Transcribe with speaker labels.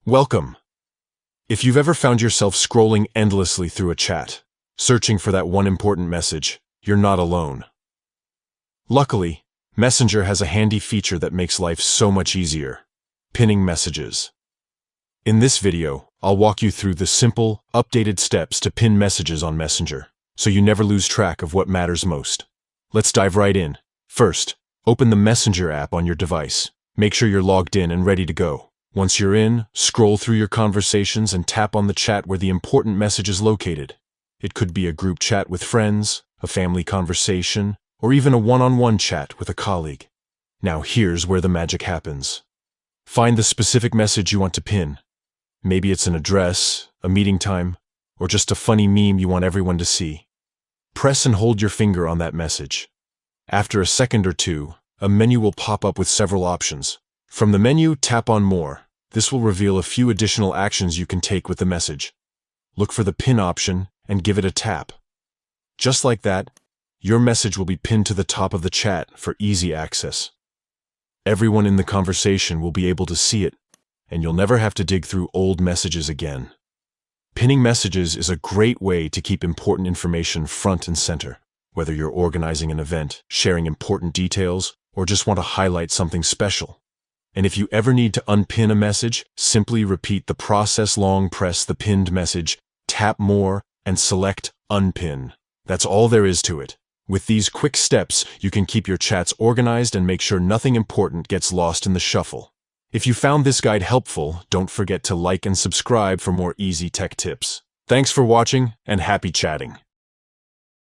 Speaker 1: Welcome. If you've ever found yourself scrolling endlessly through a chat, searching for that one important message, you're not alone. Luckily, Messenger has a handy feature that makes life so much easier: pinning messages. In this video, I'll walk you through the simple, updated steps to pin messages on Messenger, so you never lose track of what matters most. Let's dive right in. First, open the Messenger app on your device. Make sure you're logged in and ready to go. Once you're in, scroll through your conversations and tap on the chat where the important message is located. It could be a group chat with friends, a family conversation, or even a one-on-one chat with a colleague. Now here's where the magic happens. Find the specific message you want to pin. Maybe it's an address, a meeting time, or just a funny meme you want everyone to see. Press and hold your finger on that message. After a second or two, a menu will pop up with several options. From the menu, tap on More. This will reveal a few additional actions you can take with the message. Look for the pin option and give it a tap. Just like that, your message will be pinned to the top of the chat for easy access. Everyone in the conversation will be able to see it, and you'll never have to dig through old messages again. Pinning messages is a great way to keep important information front and center, whether you're organizing an event, sharing important details, or just want to highlight something special. And if you ever need to unpin a message, simply repeat the process. Press the pinned message, tap More, and select Unpin. That's all there is to it. With these quick steps, you can keep your chats organized and make sure nothing important gets lost in the shuffle. If you found this guide helpful, don't forget to like and subscribe for more easy tech tips. Thanks for watching, and happy chatting.